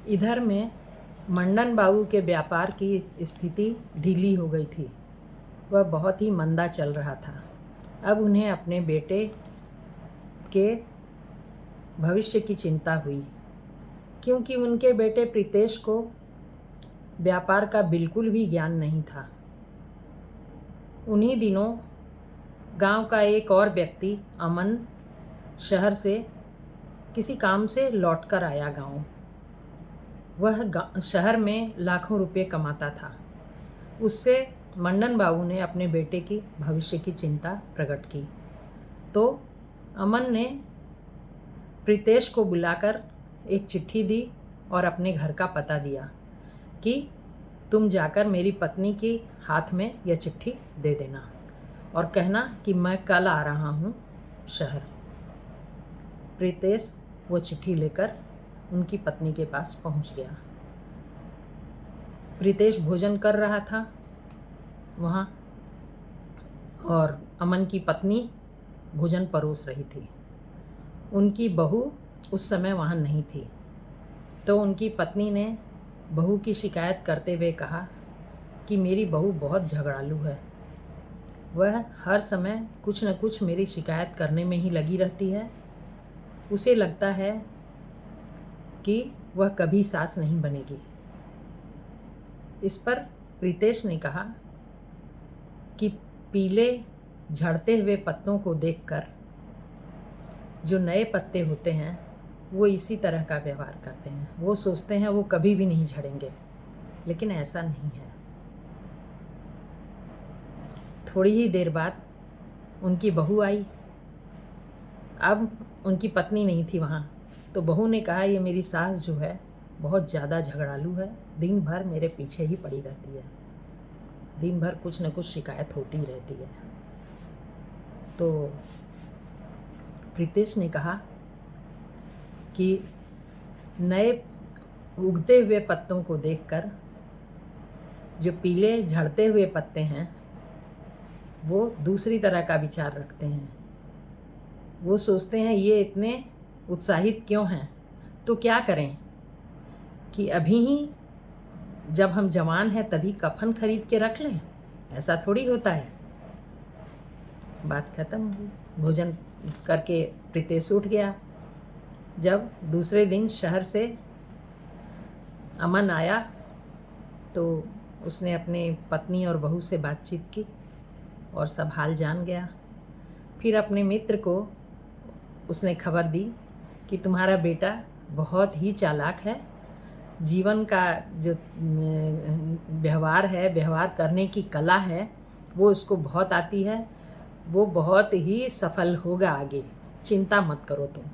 इधर में मंडन बाबू के व्यापार की स्थिति ढीली हो गई थी। वह बहुत ही मंदा चल रहा था। अब उन्हें अपने बेटे के भविष्य की चिंता हुई, क्योंकि उनके बेटे प्रीतेश को व्यापार का बिल्कुल भी ज्ञान नहीं था। उन्हीं दिनों गांव का एक और व्यक्ति अमन शहर से किसी काम से लौटकर आया गांव। वह शहर में लाखों रुपए कमाता था। उससे मंडन बाबू ने अपने बेटे की भविष्य की चिंता प्रकट की। तो अमन ने प्रीतेश को बुलाकर एक चिट्ठी दी और अपने घर का पता दिया कि तुम जाकर मेरी पत्नी के हाथ में यह चिट्ठी दे देना और कहना कि मैं कल आ रहा हूँ शहर। प्रीतेश वो चिट्ठी लेकर उनकी पत्नी के पास पहुँच गया। प्रीतेश भोजन कर रहा था वहाँ और अमन की पत्नी भोजन परोस रही थी। उनकी बहू उस समय वहाँ नहीं थी। तो उनकी पत्नी ने बहू की शिकायत करते हुए कहा कि मेरी बहू बहुत झगड़ालू है। वह हर समय कुछ न कुछ मेरी शिकायत करने में ही लगी रहती है। उसे लगता है कि वह कभी सास नहीं बनेगी। इस पर प्रीतेश ने कहा कि पीले झड़ते हुए पत्तों को देखकर जो नए पत्ते होते हैं वो इसी तरह का व्यवहार करते हैं। वो सोचते हैं वो कभी भी नहीं झड़ेंगे, लेकिन ऐसा नहीं है। थोड़ी ही देर बाद उनकी बहू आई। अब उनकी पत्नी नहीं थी वहाँ। तो बहू ने कहा ये मेरी सास जो है बहुत ज़्यादा झगड़ालू है, दिन भर मेरे पीछे ही पड़ी रहती है, दिन भर कुछ न कुछ शिकायत होती रहती है। तो प्रीतेश ने कहा कि नए उगते हुए पत्तों को देखकर जो पीले झड़ते हुए पत्ते हैं वो दूसरी तरह का विचार रखते हैं। वो सोचते हैं ये इतने उत्साहित क्यों हैं, तो क्या करें कि अभी ही जब हम जवान हैं तभी कफन खरीद के रख लें, ऐसा थोड़ी होता है। बात खत्म हुई। भोजन करके प्रीतेश उठ गया। जब दूसरे दिन शहर से अमन आया तो उसने अपने पत्नी और बहू से बातचीत की और सब हाल जान गया। फिर अपने मित्र को उसने खबर दी कि तुम्हारा बेटा बहुत ही चालाक है, जीवन का जो व्यवहार है, व्यवहार करने की कला है वो उसको बहुत आती है, वो बहुत ही सफल होगा आगे, चिंता मत करो तुम।